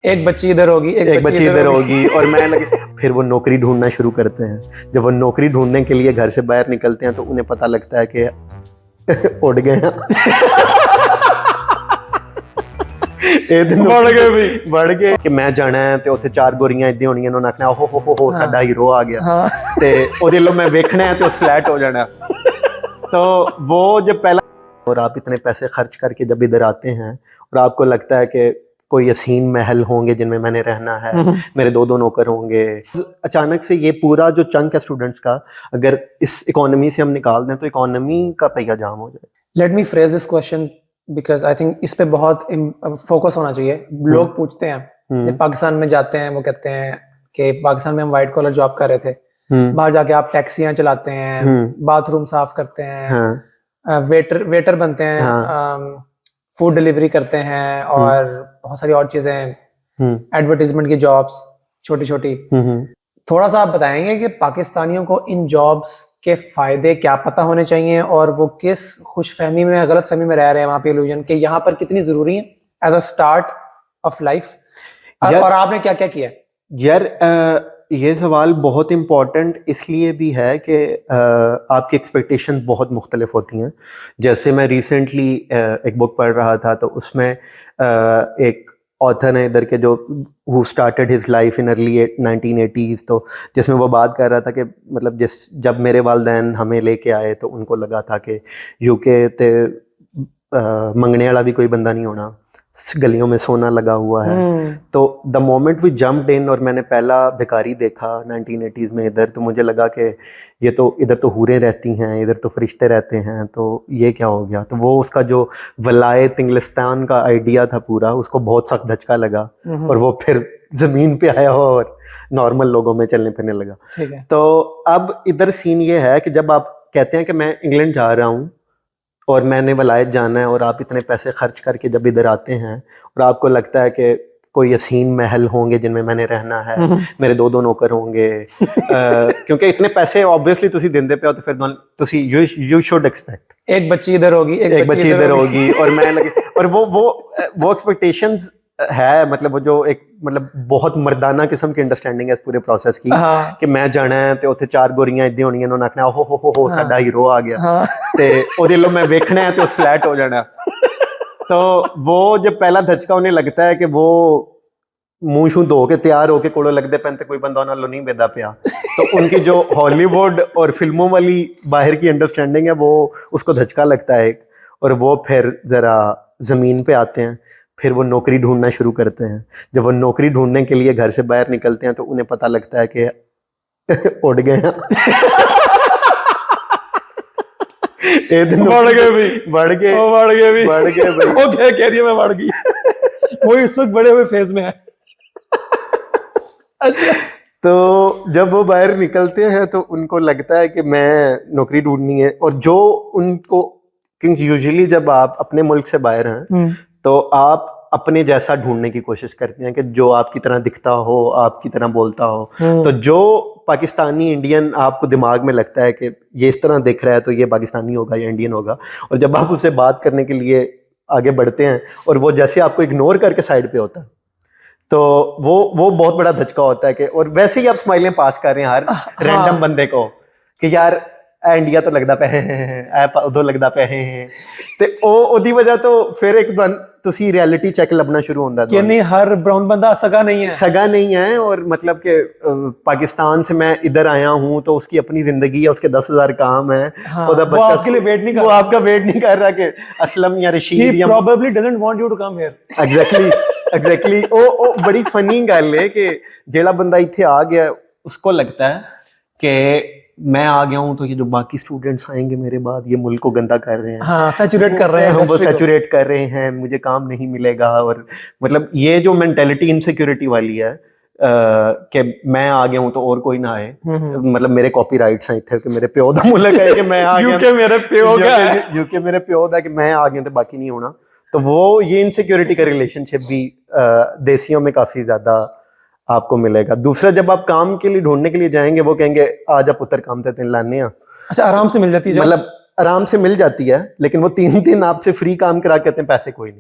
एक बच्ची इधर होगी, एक बच्ची इधर होगी और मैं लगे। फिर वो नौकरी ढूंढना शुरू करते हैं। जब वो नौकरी ढूंढने के लिए घर से बाहर निकलते हैं तो उन्हें पता लगता है कि उड़ गए हैं। बढ़ गए कि मैं जाना है ਤੇ ਉੱਥੇ ਚਾਰ ਗੋਰੀਆਂ ਇੱਦਾਂ ਹੋਣੀਆਂ ਉਹਨਾਂ ਆਖਣਾ ਹੋ ਸਾਡਾ ਹੀਰੋ ਆ ਗਿਆ ਤੇ ਉਹਦੇ ਲੋ मैं देखना है तो फ्लैट हो जाना। तो वो जब पहला और आप इतने पैसे खर्च करके जब इधर आते हैं और आपको लगता है कि कोई हसीन महल होंगे जिनमें मैंने रहना है, मेरे दो नौकर होंगे, अचानक से ये पूरा जो चंक है स्टूडेंट्स का अगर इस इकोनॉमी से हम निकाल दें तो इकोनॉमी का पहिया जाम हो जाए। Let me phrase this question because I think इस पे बहुत फोकस होना चाहिए। लोग पूछते हैं जब पाकिस्तान में जाते हैं वो कहते हैं कि पाकिस्तान में हम व्हाइट कॉलर जॉब कर रहे थे, बाहर जाके आप टैक्सियां चलाते हैं, बाथरूम साफ करते हैं, वेटर बनते हैं, फूड डिलीवरी करते हैं और बहुत सारी और चीजें, एडवर्टाइजमेंट की जॉब्स छोटी छोटी। थोड़ा सा आप बताएंगे कि पाकिस्तानियों को इन जॉब्स के फायदे क्या पता होने चाहिए और वो किस खुशफहमी में गलत फहमी में रह रहे हैं वहां पे इल्यूजन के यहाँ पर कितनी जरूरी है as a start of life, और आपने क्या क्या किया? यार ये सवाल बहुत इम्पॉर्टेंट इसलिए भी है कि आपकी एक्सपेक्टेशंस बहुत मुख्तलिफ होती हैं। जैसे मैं रिसेंटली एक बुक पढ़ रहा था तो उसमें एक ऑथर है इधर के जो who started his life in early 1980s, तो जिसमें वो बात कर रहा था कि मतलब जब मेरे वालिदैन हमें लेके आए तो उनको लगा था कि यूके ते मंगने वाला भी कोई बंदा नहीं होना, गलियों में सोना लगा हुआ है। तो द मोमेंट वी जम्प्ड इन और मैंने पहला भिखारी देखा 1980s में इधर, तो मुझे लगा कि ये तो इधर तो हूरें रहती हैं, इधर तो फरिश्ते रहते हैं, तो ये क्या हो गया। तो वो उसका जो वलायत इंग्लिस्तान का आइडिया था पूरा, उसको बहुत सख्त धचका लगा और वो फिर ज़मीन पे आया और नॉर्मल लोगों में चलने फिरने लगा। ठीक है। तो अब इधर सीन ये है कि जब आप कहते हैं कि मैं इंग्लैंड जा रहा हूँ और मैंने वलायत जाना है और आप इतने पैसे खर्च करके जब इधर आते हैं और आपको लगता है कि कोई हसीन महल होंगे जिनमें मैंने रहना है, मेरे दो नौकर होंगे, क्योंकि इतने पैसे ऑब्वियसली तुसी देंदे पे हो तो फिर तुसी यू शुड एक्सपेक्ट एक बच्ची इधर होगी, एक बच्ची इधर होगी और मैं लगे और वो एक्सपेक्टेशंस है, मतलब वो जो एक मतलब बहुत मर्दाना किस्म की अंडरस्टैंडिंग है इस पूरे प्रोसेस की। कि मैं जाना है ते उत्थे चार गोरियां इद्दां होणियां उन्होंने आखना हो साडा हीरो आ गया ते ओदे लो मैं देखना है तो फ्लैट हो जाना। तो वो जब पहला धचका उन्हें लगता है कि वो मुंह शू धो के तैयार होके कोड़ो लगते पैन ते कोई बंदा उन्होंने नहीं बेदा पिया, तो उनकी जो हॉलीवुड और फिल्मों वाली बाहर की अंडरस्टैंडिंग है वो उसको धचका लगता है और वो फिर ज़रा ज़मीन पे आते हैं। फिर वो नौकरी ढूंढना शुरू करते हैं। जब वो नौकरी ढूंढने के लिए घर से बाहर निकलते हैं तो उन्हें पता लगता है कि उड़ गए हैं। बढ़ गए वो क्या कह रही है, मैं बढ़ गई। वो इस वक्त बड़े हुए फेज में है। अच्छा, तो जब वो बाहर निकलते हैं तो उनको लगता है कि मैं नौकरी ढूंढनी है, और जो उनको, क्योंकि यूजुअली जब आप अपने मुल्क से बाहर हैं तो आप अपने जैसा ढूंढने की कोशिश करते हैं कि जो आपकी तरह दिखता हो, आपकी तरह बोलता हो। तो जो पाकिस्तानी इंडियन आपको दिमाग में लगता है कि ये इस तरह दिख रहा है तो ये पाकिस्तानी होगा या इंडियन होगा, और जब आप उससे बात करने के लिए आगे बढ़ते हैं और वो जैसे आपको इग्नोर करके साइड पे होता है तो वो बहुत बड़ा धचका होता है कि, और वैसे ही आप स्माइलें पास कर रहे हैं हर रैंडम बंदे को कि यार इंडिया तो लगता पे है उधर लगता पे है, तो ओदी वजह तो फिर एक तुसी रियलिटी चेक लभना शुरू होता है कि नहीं हर ब्राउन बंदा सगा नहीं है और मतलब कि पाकिस्तान से मैं इधर आया हूँ तो उसकी अपनी जिंदगी है, उसके 10,000 काम है। वो आपके लिए वेट नहीं कर, वो आपका वेट नहीं कर रहा कि असलम या रशीद या probably doesn't want you to come here। Exactly ओ बड़ी फनी गल है कि जेड़ा बंदा इत्थे आ गया उसको लगता है कि मैं आ गया हूँ तो ये जो बाकी स्टूडेंट्स आएंगे मेरे बाद ये मुल्क को गंदा कर रहे हैं, हाँ सैचुरेट कर रहे हैं, वो सैचुरेट कर रहे हैं, मुझे काम नहीं मिलेगा। और मतलब ये जो मेंटेलिटी इनसिक्योरिटी वाली है कि मैं आ गया हूँ तो और कोई ना आए, मतलब मेरे कॉपीराइट्स हैं इतने कि मेरे प्यो दा मुल्क है कि मैं आ गया, यूके मेरे प्यो दा कि मैं आ गया तो बाकी नहीं होना। तो वो ये इनसिक्योरिटी का रिलेशनशिप भी देसियों में काफी ज्यादा आपको मिलेगा। दूसरा, जब आप काम के लिए ढूंढने के लिए जाएंगे वो कहेंगे आज आप पुत्र काम से 3 लाने। अच्छा, आराम से मिल जाती है, मतलब आराम से मिल जाती है, लेकिन वो 3 दिन आपसे फ्री काम करा के कहते हैं पैसे कोई नहीं।